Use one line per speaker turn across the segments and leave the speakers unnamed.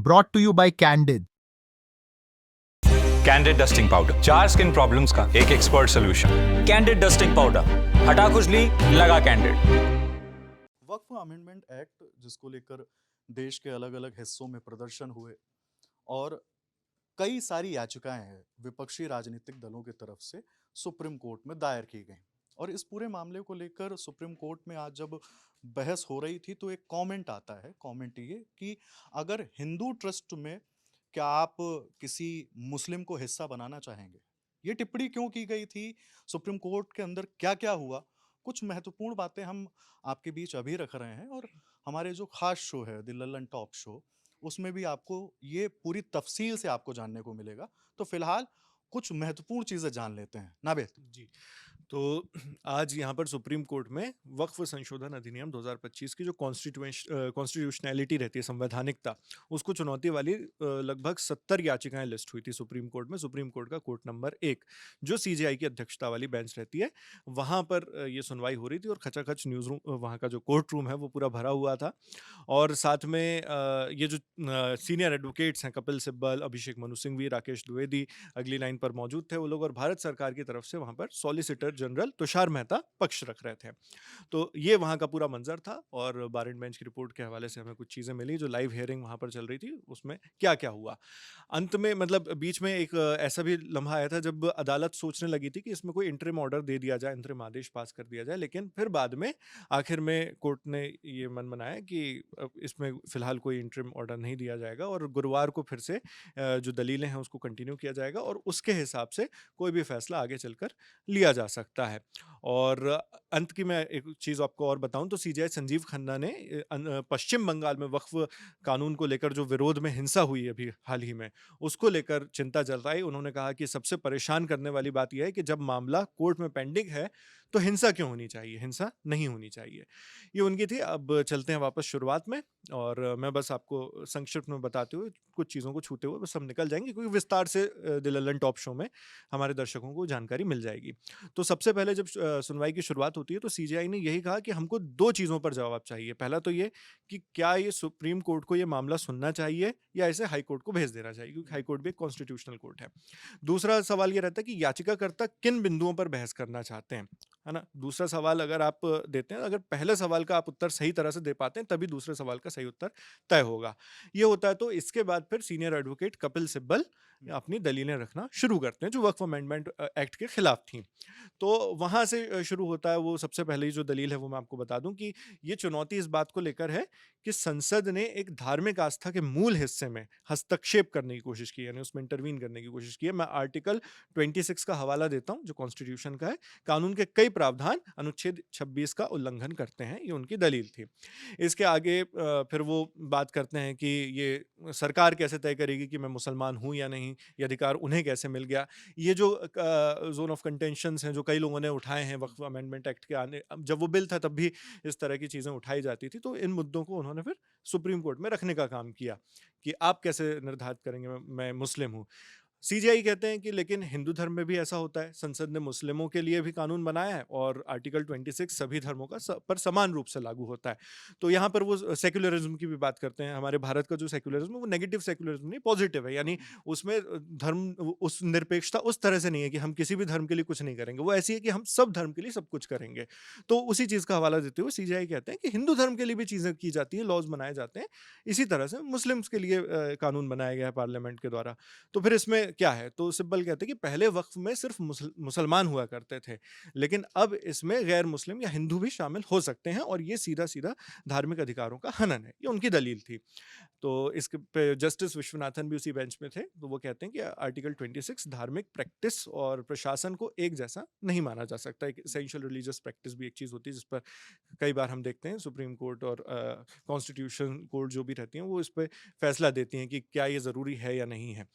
Brought to you by Candid.
Candid dusting powder, 4 skin problems का एक expert solution. Candid dusting powder, हटा खुजली, लगा कैंडिड।
वक्फ amendment act जिसको लेकर देश के अलग अलग हिस्सों में प्रदर्शन हुए और कई सारी याचिकाएं हैं विपक्षी राजनीतिक दलों की तरफ से सुप्रीम कोर्ट में दायर की गई। और इस पूरे मामले को लेकर सुप्रीम कोर्ट में आज जब बहस हो रही थी तो एक कमेंट आता है। कमेंट ये कि अगर हिंदू ट्रस्ट में क्या आप किसी मुस्लिम को हिस्सा बनाना चाहेंगे। ये टिप्पणी क्यों की गई थी, सुप्रीम कोर्ट के अंदर क्या क्या हुआ, कुछ महत्वपूर्ण बातें हम आपके बीच अभी रख रहे हैं। और हमारे जो खास शो है द लल्लन टॉप शो, उसमें भी आपको ये पूरी तफसील से आपको जानने को मिलेगा। तो फिलहाल कुछ महत्वपूर्ण चीजें जान लेते हैं। नाबेद
जी, तो आज यहाँ पर सुप्रीम कोर्ट में वक्फ संशोधन अधिनियम 2025 की जो कॉन्स्टिट्यूशनैलिटी रहती है, संवैधानिकता, उसको चुनौती वाली लगभग 70 याचिकाएं लिस्ट हुई थी सुप्रीम कोर्ट में। सुप्रीम कोर्ट का कोर्ट नंबर 1 जो सीजेआई की अध्यक्षता वाली बेंच रहती है, वहाँ पर ये सुनवाई हो रही थी और खचाखच न्यूज़ रूम, वहाँ का जो कोर्ट रूम है वो पूरा भरा हुआ था। और साथ में ये जो सीनियर एडवोकेट्स हैं, कपिल सिब्बल, अभिषेक मनु सिंघवी, राकेश द्विवेदी अगली लाइन पर मौजूद थे वो लोग, और भारत सरकार की तरफ से वहाँ पर सॉलिसिटर जनरल तुषार मेहता पक्ष रख रहे थे। तो ये वहाँ का पूरा मंजर था। और बार एंड बेंच की रिपोर्ट के हवाले से हमें कुछ चीज़ें मिली जो लाइव हियरिंग वहाँ पर चल रही थी, उसमें क्या क्या हुआ। अंत में मतलब बीच में एक ऐसा भी लम्हा आया था जब अदालत सोचने लगी थी कि इसमें कोई इंटरिम ऑर्डर दे दिया जाए, इंटरिम आदेश पास कर दिया जाए, लेकिन फिर बाद में आखिर में कोर्ट ने ये मन बनाया कि इसमें फिलहाल कोई इंटरिम ऑर्डर नहीं दिया जाएगा और गुरुवार को फिर से जो दलीलें हैं उसको कंटिन्यू किया जाएगा और उसके हिसाब से कोई भी फैसला आगे चलकर लिया जा सकता है। और अंत की मैं एक चीज़ आपको और बताऊं तो सीजेआई संजीव खन्ना ने पश्चिम बंगाल में वक्फ कानून को लेकर जो विरोध में हिंसा हुई है अभी हाल ही में, उसको लेकर चिंता जताई। उन्होंने कहा कि सबसे परेशान करने वाली बात यह है कि जब मामला कोर्ट में पेंडिंग है तो हिंसा क्यों होनी चाहिए, हिंसा नहीं होनी चाहिए। ये उनकी थी। अब चलते हैं वापस शुरुआत में और मैं बस आपको संक्षिप्त में बताते हुए कुछ चीज़ों को छूते हुए बस हम निकल जाएंगे, क्योंकि विस्तार से द लल्लन टॉप शो में हमारे दर्शकों को जानकारी मिल जाएगी। तो सबसे पहले जब सुनवाई की शुरुआत होती है तो सीजेआई ने यही कहा कि हमको 2 चीज़ों पर जवाब चाहिए। पहला तो ये कि क्या ये सुप्रीम कोर्ट को ये मामला सुनना चाहिए या इसे हाई कोर्ट को भेज देना चाहिए, क्योंकि हाई कोर्ट भी एक कॉन्स्टिट्यूशनल कोर्ट है। दूसरा सवाल ये रहता है कि याचिकाकर्ता किन बिंदुओं पर बहस करना चाहते हैं, है ना। दूसरा सवाल अगर आप देते हैं, अगर पहले सवाल का आप उत्तर सही तरह से दे पाते हैं तभी दूसरे सवाल का सही उत्तर तय होगा। ये होता है तो इसके बाद फिर सीनियर एडवोकेट कपिल सिब्बल अपनी दलीलें रखना शुरू करते हैं जो वक्फ अमेंडमेंट एक्ट के खिलाफ थी। तो वहां से शुरू होता है। वो सबसे पहले जो दलील है वो मैं आपको बता दूं कि ये चुनौती इस बात को लेकर है कि संसद ने एक धार्मिक आस्था के मूल हिस्से में हस्तक्षेप करने की कोशिश की, यानी उसमें इंटरवीन करने की कोशिश की है। मैं आर्टिकल 26 का हवाला देता हूं जो कॉन्स्टिट्यूशन का है। कानून के कई प्रावधान अनुच्छेद 26 का उल्लंघन करते हैं, ये उनकी दलील थी। इसके आगे फिर वो बात करते हैं कि ये सरकार कैसे तय करेगी कि मैं मुसलमान हूं या नहीं, ये अधिकार उन्हें कैसे मिल गया। ये जो जोन ऑफ कंटेंशंस हैं जो कई लोगों ने उठाए हैं वक्फ अमेंडमेंट एक्ट के आने, जब वो बिल था तब भी इस तरह की चीज़ें उठाई जाती थी। तो इन मुद्दों को उन्होंने फिर सुप्रीम कोर्ट में रखने का काम किया कि आप कैसे निर्धारित करेंगे मैं मुस्लिम हूँ। सीजेआई कहते हैं कि लेकिन हिंदू धर्म में भी ऐसा होता है, संसद ने मुस्लिमों के लिए भी कानून बनाया है और आर्टिकल 26 सभी धर्मों का पर समान रूप से लागू होता है। तो यहाँ पर वो सेक्युलरिज्म की भी बात करते हैं। हमारे भारत का जो सेक्युलरिज्म है वो नेगेटिव सेक्युलरिज्म नहीं, पॉजिटिव है, यानी उसमें धर्म उस निरपेक्षता उस तरह से नहीं है कि हम किसी भी धर्म के लिए कुछ नहीं करेंगे, वो ऐसी है कि हम सब धर्म के लिए सब कुछ करेंगे। तो उसी चीज़ का हवाला देते हुए सीजेआई कहते हैं कि हिंदू धर्म के लिए भी चीज़ें की जाती हैं, लॉज बनाए जाते हैं, इसी तरह से मुस्लिम्स के लिए कानून बनाया गया है पार्लियामेंट के द्वारा। तो फिर इसमें क्या है, तो सिब्बल कहते हैं कि पहले वक्फ में सिर्फ मुसलमान हुआ करते थे, लेकिन अब इसमें गैर मुस्लिम या हिंदू भी शामिल हो सकते हैं और ये सीधा सीधा धार्मिक अधिकारों का हनन है। ये उनकी दलील थी। तो इसके पे जस्टिस विश्वनाथन भी उसी बेंच में थे। तो वो कहते हैं कि आर्टिकल 26 धार्मिक प्रैक्टिस और प्रशासन को एक जैसा नहीं माना जा सकता। एक एसेंशियल रिलीजियस प्रैक्टिस भी एक चीज़ होती है जिस पर कई बार हम देखते हैं सुप्रीम कोर्ट और कॉन्स्टिट्यूशन कोर्ट जो भी रहती हैं वो इस पर फैसला देती हैं कि क्या ये ज़रूरी है या नहीं है।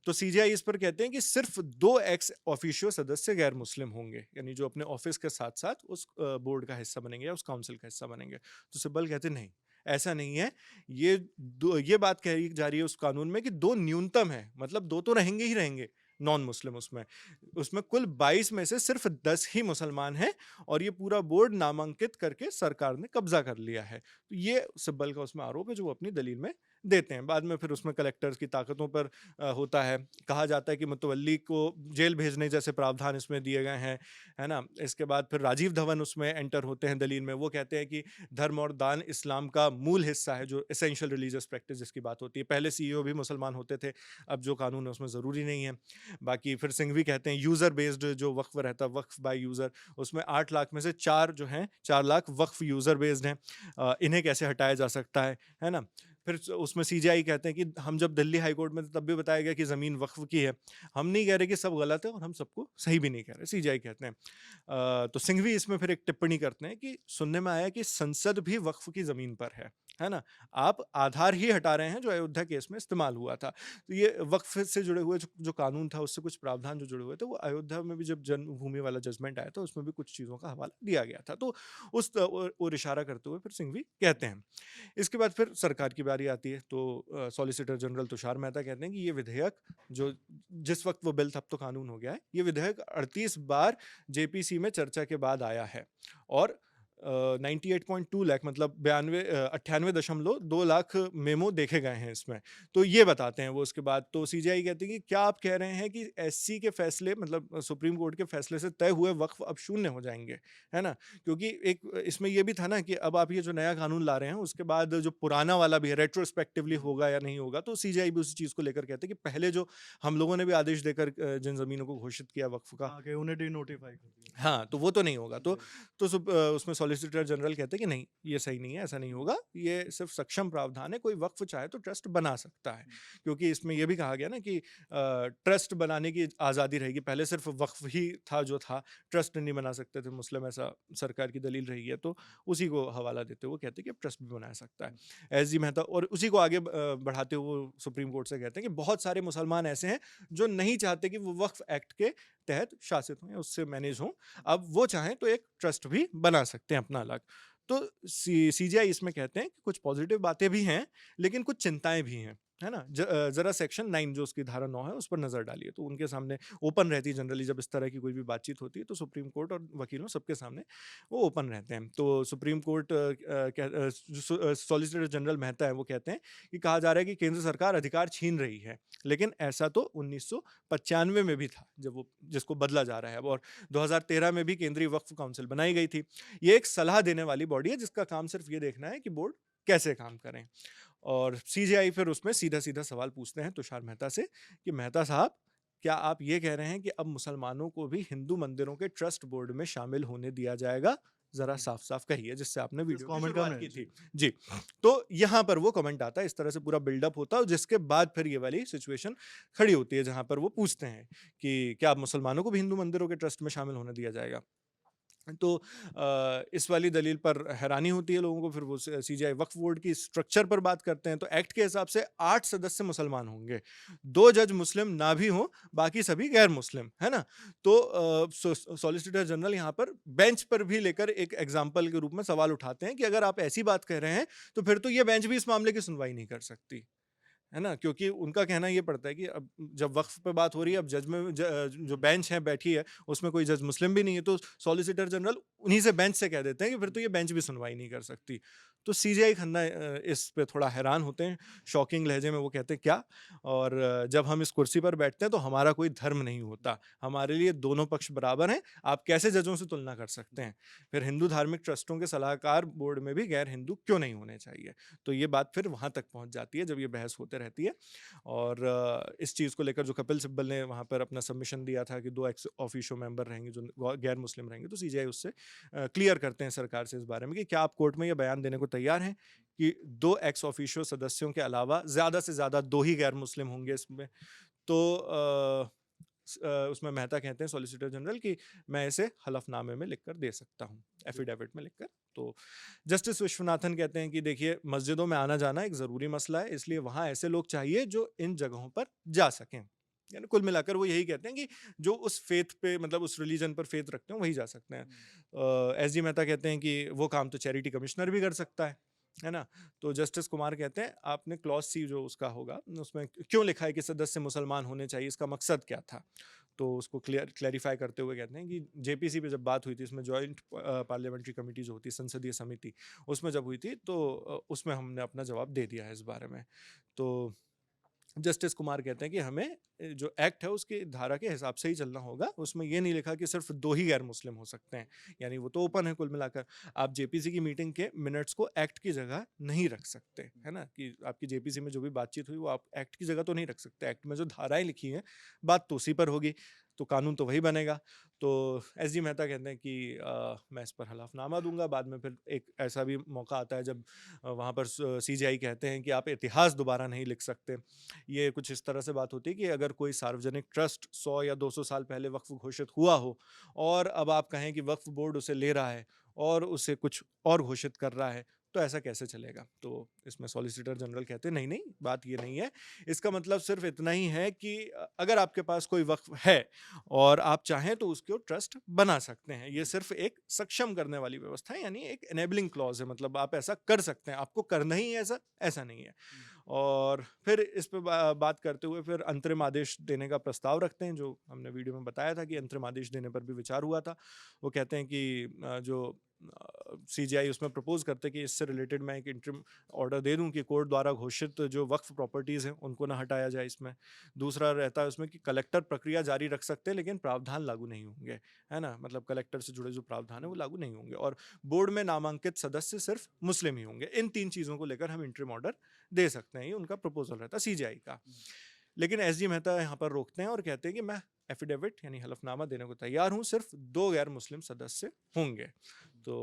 तो सीजेआई इस पर कहते हैं कि सिर्फ 2 एक्स ऑफिशियो सदस्य गैर मुस्लिम होंगे, यानी जो अपने ऑफिस के साथ साथ उस बोर्ड का हिस्सा बनेंगे या उस काउंसिल का हिस्सा बनेंगे। तो सिब्बल कहते नहीं, ऐसा नहीं है। ये बात कही जा रही है उस कानून में कि 2 न्यूनतम है, मतलब 2 तो रहेंगे ही रहेंगे नॉन मुस्लिम। उसमें कुल 22 में से सिर्फ 10 ही मुसलमान हैं और ये पूरा बोर्ड नामांकित करके सरकार ने कब्जा कर लिया है। तो ये सिब्बल का उसमें आरोप है जो वो अपनी दलील में देते हैं। बाद में फिर उसमें कलेक्टर्स की ताकतों पर होता है। कहा जाता है कि मुतवल्ली को जेल भेजने जैसे प्रावधान इसमें दिए गए हैं, है ना? इसके बाद फिर राजीव धवन उसमें एंटर होते हैं दलील में। वो कहते हैं कि धर्म और दान इस्लाम का मूल हिस्सा है, जो एसेंशियल रिलीजियस प्रैक्टिस जिसकी बात होती है। पहले सीईओ भी मुसलमान होते थे, अब जो कानून है उसमें ज़रूरी नहीं है। बाकी फिर सिंघवी कहते हैं यूज़र बेस्ड जो वक्फ रहता है, वक्फ बाय यूज़र, उसमें 8 लाख में से 4 जो हैं, 4 लाख वक्फ यूज़र बेस्ड हैं। इन्हें कैसे हटाया जा सकता है ना? फिर उसमें सीजेआई कहते हैं कि हम जब दिल्ली हाई कोर्ट में थे तब भी बताया गया कि ज़मीन वक्फ की है। हम नहीं कह रहे कि सब गलत है और हम सबको सही भी नहीं कह रहे, सीजेआई कहते हैं। तो सिंघवी इसमें फिर एक टिप्पणी करते हैं कि सुनने में आया कि संसद भी वक्फ की ज़मीन पर है ना? आप आधार ही हटा रहे हैं जो अयोध्या केस में इस्तेमाल हुआ था। तो ये वक्फ से जुड़े हुए जो कानून था, उससे कुछ प्रावधान जो जुड़े हुए थे, वो अयोध्या में भी जब जन्मभूमि वाला जजमेंट आया था उसमें भी कुछ चीज़ों का हवाला दिया गया था। तो उस और इशारा करते हुए फिर सिंघवी कहते हैं। इसके बाद फिर सरकार की बारी आती है, तो सॉलिसिटर जनरल तुषार मेहता कहते हैं कि ये विधेयक जो जिस वक्त वो बिल था, अब तो कानून हो गया है, ये विधेयक 38 बार जेपीसी में चर्चा के बाद आया है और 98.2 लाख मतलब 98.2 लाख मेमो देखे गए हैं इसमें। तो ये बताते हैं वो। उसके बाद तो सीजेआई कहती है कि क्या आप कह रहे हैं कि एससी के फैसले मतलब सुप्रीम कोर्ट के फैसले से तय हुए वक्फ अब शून्य हो जाएंगे, है ना? क्योंकि एक इसमें ये भी था ना कि अब आप ये जो नया कानून ला रहे हैं उसके बाद जो पुराना वाला भी है रेट्रोस्पेक्टिवली होगा या नहीं होगा। तो सीजेआई भी उसी चीज़ को लेकर कहते हैं कि पहले जो हम लोगों ने भी आदेश देकर जिन जमीनों को घोषित किया वक्फ का,
आगे उन्हें डिनोटिफाई कर दिया।
हाँ, तो वो तो नहीं होगा। उसमें सॉलिसिटर जनरल कहते हैं कि नहीं, ये सही नहीं है, ऐसा नहीं होगा। ये सिर्फ सक्षम प्रावधान है, कोई वक्फ चाहे तो ट्रस्ट बना सकता है। क्योंकि इसमें ये भी कहा गया ना कि ट्रस्ट बनाने की आज़ादी रहेगी। पहले सिर्फ वक्फ ही था जो था, ट्रस्ट नहीं बना सकते थे मुस्लिम, ऐसा सरकार की दलील रही है। तो उसी को हवाला देते हुए वो कहते हैं कि अब ट्रस्ट भी बना सकता है। एस जी मेहता और उसी को आगे बढ़ाते हुए वो सुप्रीम कोर्ट से कहते हैं कि बहुत सारे मुसलमान ऐसे हैं जो नहीं चाहते कि वो वक्फ एक्ट के तहत शासित हों या उससे मैनेज हों। अब वो चाहें तो एक ट्रस्ट भी बना सकते हैं अपना अलग। तो सीजीआई इसमें कहते हैं कि कुछ पॉजिटिव बातें भी हैं, लेकिन कुछ चिंताएं भी हैं, है ना? जरा सेक्शन 9 जो उसकी धारा 9 है उस पर नजर डालिए। तो उनके सामने ओपन रहती है जनरली, जब इस तरह की कोई भी बातचीत होती है तो सुप्रीम कोर्ट और वकीलों सबके सामने वो ओपन रहते हैं। तो supreme court solicitor general Mehta है वो कहते हैं कि कहा जा रहा है कि केंद्र सरकार अधिकार छीन रही है, लेकिन ऐसा तो 1995 में भी था जब वो जिसको बदला जा रहा है अब, और 2013 में भी केंद्रीय वक्फ काउंसिल बनाई गई थी। ये एक सलाह देने वाली बॉडी है जिसका काम सिर्फ ये देखना है कि बोर्ड कैसे काम करें। और सीजेआई फिर उसमें सीधा सीधा सवाल पूछते हैं तुषार मेहता से कि मेहता साहब, क्या आप ये कह रहे हैं कि अब मुसलमानों को भी हिंदू मंदिरों के ट्रस्ट बोर्ड में शामिल होने दिया जाएगा? जरा साफ साफ कहिए, जिससे आपने वीडियो की
कमेंट
शुरुआत
का
की
मैं-
थी जी। तो यहाँ पर वो कमेंट आता है, इस तरह से पूरा बिल्डअप होता है, और जिसके बाद फिर ये वाली सिचुएशन खड़ी होती है जहां पर वो पूछते हैं कि क्या अब मुसलमानों को भी हिंदू मंदिरों के ट्रस्ट में शामिल होने दिया जाएगा? तो इस वाली दलील पर हैरानी होती है लोगों को। फिर वो सीजीआई वक्फ बोर्ड की स्ट्रक्चर पर बात करते हैं। तो एक्ट के हिसाब से 8 सदस्य मुसलमान होंगे, 2 जज मुस्लिम ना भी हो, बाकी सभी गैर मुस्लिम, है ना? तो सॉलिसिटर जनरल यहाँ पर बेंच पर भी लेकर एक एग्जाम्पल के रूप में सवाल उठाते हैं कि अगर आप ऐसी बात कह रहे हैं तो फिर तो ये बेंच भी इस मामले की सुनवाई नहीं कर सकती, है ना? क्योंकि उनका कहना ये पड़ता है कि अब जब वक्फ पे बात हो रही है, अब जज में जो बेंच है बैठी है उसमें कोई जज मुस्लिम भी नहीं है, तो सॉलिसिटर जनरल उन्हीं से बेंच से कह देते हैं कि फिर तो ये बेंच भी सुनवाई नहीं कर सकती। तो सीजीआई खन्ना इस पे थोड़ा हैरान होते हैं, शॉकिंग लहजे में वो कहते हैं क्या? और जब हम इस कुर्सी पर बैठते हैं तो हमारा कोई धर्म नहीं होता, हमारे लिए दोनों पक्ष बराबर हैं, आप कैसे जजों से तुलना कर सकते हैं? फिर हिंदू धार्मिक ट्रस्टों के सलाहकार बोर्ड में भी गैर हिंदू क्यों नहीं होने चाहिए? तो ये बात फिर वहां तक पहुंच जाती है जब ये बहस होते रहती है। और इस चीज़ को लेकर जो कपिल सिब्बल ने वहाँ पर अपना सबमिशन दिया था कि 2 एक्स ऑफिशियो मेंबर रहेंगे जो गैर मुस्लिम रहेंगे, तो सीजीआई उससे क्लियर करते हैं सरकार से इस बारे में कि क्या आप कोर्ट में ये बयान देने को तैयार हैं कि 2 एक्स ऑफिशियो सदस्यों के अलावा ज़्यादा से ज़्यादा 2 ही गैर मुस्लिम होंगे इसमें? तो उसमें मेहता कहते हैं सॉलिसिटर जनरल कि मैं इसे हलफनामे में लिखकर दे सकता हूँ, एफिडेविट में लिखकर। तो जस्टिस विश्वनाथन कहते हैं कि देखिए, मस्जिदों में आना जाना एक ज़रूरी मसला है, इसलिए वहाँ ऐसे लोग चाहिए जो इन जगहों पर जा सकें। यानी कुल मिलाकर वो यही कहते हैं कि जो उस फेथ पे मतलब उस रिलीजन पर फेथ रखते हैं वही जा सकते हैं। एस जी मेहता कहते हैं कि वो काम तो चैरिटी कमिश्नर भी कर सकता है ना? तो जस्टिस कुमार कहते हैं आपने क्लॉज सी जो उसका होगा उसमें क्यों लिखा है कि सदस्य मुसलमान होने चाहिए, इसका मकसद क्या था? तो उसको क्लैरिफाई करते हुए कहते हैं कि जेपीसी पे जब बात हुई थी, इसमें जॉइंट पार्लियामेंट्री कमेटी जो होती है, संसदीय समिति, उसमें जब हुई थी तो उसमें हमने अपना जवाब दे दिया है इस बारे में। तो जस्टिस कुमार कहते हैं कि हमें जो एक्ट है उसकी धारा के हिसाब से ही चलना होगा, उसमें ये नहीं लिखा कि सिर्फ 2 ही गैर मुस्लिम हो सकते हैं, यानी वो तो ओपन है कुल मिलाकर। आप जेपीसी की मीटिंग के मिनट्स को एक्ट की जगह नहीं रख सकते, है ना? कि आपकी जेपीसी में जो भी बातचीत हुई वो आप एक्ट की जगह तो नहीं रख सकते, एक्ट में जो धाराएं लिखी हैं बात तो उसी पर होगी, तो कानून तो वही बनेगा। तो एसजी मेहता कहते हैं कि मैं इस पर हलफनामा दूंगा। बाद में फिर एक ऐसा भी मौका आता है जब वहाँ पर सीजीआई कहते हैं कि आप इतिहास दोबारा नहीं लिख सकते। ये कुछ इस तरह से बात होती है कि अगर कोई सार्वजनिक ट्रस्ट 100 या 200 साल पहले वक्फ घोषित हुआ हो और अब आप कहें कि वक्फ बोर्ड उसे ले रहा है और उसे कुछ और घोषित कर रहा है, तो ऐसा कैसे चलेगा? तो इसमें सॉलिसिटर जनरल कहते हैं नहीं नहीं, बात ये नहीं है। इसका मतलब सिर्फ इतना ही है कि अगर आपके पास कोई वक्फ है और आप चाहें तो उसको ट्रस्ट बना सकते हैं। ये सिर्फ एक सक्षम करने वाली व्यवस्था है, यानी एक एनेबलिंग क्लॉज है, मतलब आप ऐसा कर सकते हैं, आपको करना ही है ऐसा, ऐसा नहीं है। और फिर इस पे बात करते हुए फिर अंतरिम आदेश देने का प्रस्ताव रखते हैं, जो हमने वीडियो में बताया था कि अंतरिम आदेश देने पर भी विचार हुआ था। वो कहते हैं कि जो सीजीआई उसमें प्रपोज करते हैं कि इससे रिलेटेड मैं एक इंटरिम ऑर्डर दे दूं कि कोर्ट द्वारा घोषित जो वक्फ प्रॉपर्टीज हैं उनको ना हटाया जाए इसमें। दूसरा रहता है उसमें कि कलेक्टर प्रक्रिया जारी रख सकते हैं लेकिन प्रावधान लागू नहीं होंगे, है ना? मतलब कलेक्टर से जुड़े जो प्रावधान है वो लागू नहीं होंगे, और बोर्ड में नामांकित सदस्य सिर्फ मुस्लिम ही होंगे। इन 3 चीजों को लेकर हम इंटरिम ऑर्डर दे सकते हैं, ये उनका प्रपोजल रहता है सीजीआई का। लेकिन एसजी मेहता यहाँ पर रोकते हैं और कहते हैं कि मैं एफिडेविट यानी हलफनामा देने को तैयार हूँ, सिर्फ 2 गैर मुस्लिम सदस्य होंगे। तो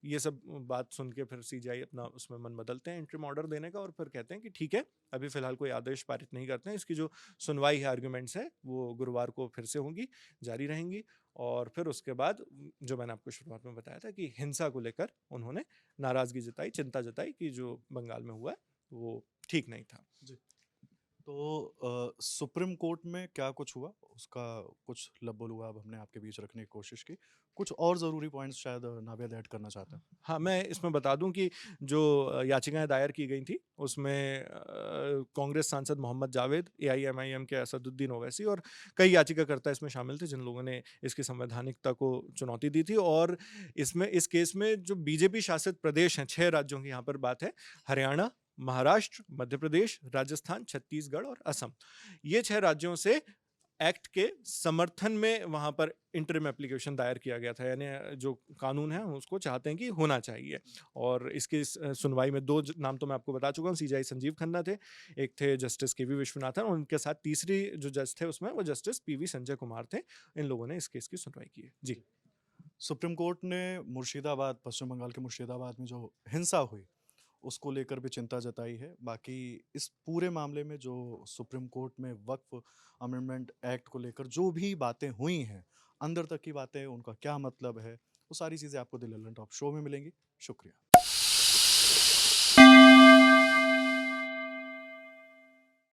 ये सब बात सुन के फिर सीजीआई अपना उसमें मन बदलते हैं इंटरिम ऑर्डर देने का, और फिर कहते हैं कि ठीक है, अभी फिलहाल कोई आदेश पारित नहीं करते हैं, इसकी जो सुनवाई है, आर्ग्यूमेंट्स है, वो गुरुवार को फिर से होंगी, जारी रहेंगी। और फिर उसके बाद जो मैंने आपको शुरुआत में बताया था कि हिंसा को लेकर उन्होंने नाराजगी जताई, चिंता जताई कि जो बंगाल में हुआ वो ठीक नहीं था।
जी। तो सुप्रीम कोर्ट में क्या कुछ हुआ उसका कुछ लबोल हुआ, अब हमने आपके बीच रखने की कोशिश की। कुछ और ज़रूरी पॉइंट्स शायद नावेद ऐड करना चाहते हैं।
हाँ, मैं इसमें बता दूं कि जो याचिकाएं दायर की गई थी उसमें कांग्रेस सांसद मोहम्मद जावेद, एआईएमआईएम के असदुद्दीन ओवैसी और कई याचिकाकर्ता इसमें शामिल थे जिन लोगों ने इसकी संवैधानिकता को चुनौती दी थी। और इसमें इस केस में जो बीजेपी शासित प्रदेश हैं, 6 राज्यों की यहाँ पर बात है, हरियाणा, महाराष्ट्र, मध्य प्रदेश, राजस्थान, छत्तीसगढ़ और असम। ये 6 राज्यों से एक्ट के समर्थन में वहां पर इंटरिम एप्लीकेशन दायर किया गया था, यानी जो कानून है उसको चाहते हैं कि होना चाहिए। और इसकी सुनवाई में 2 नाम तो मैं आपको बता चुका हूँ, सीजीआई संजीव खन्ना थे, एक थे जस्टिस केवी विश्वनाथन, और उनके साथ तीसरी जो जज थे उसमें वो जस्टिस पीवी संजय कुमार थे। इन लोगों ने इस केस की सुनवाई की है। जी।
सुप्रीम कोर्ट ने मुर्शिदाबाद, पश्चिम बंगाल के मुर्शिदाबाद में जो हिंसा हुई उसको लेकर भी चिंता जताई है। बाकी इस पूरे मामले में जो सुप्रीम कोर्ट में वक्फ अमेंडमेंट एक्ट को लेकर जो भी बातें हुई हैं, अंदर तक की बातें, उनका क्या मतलब है, वो सारी चीज़ें आपको द लल्लन टॉप शो में मिलेंगी। शुक्रिया।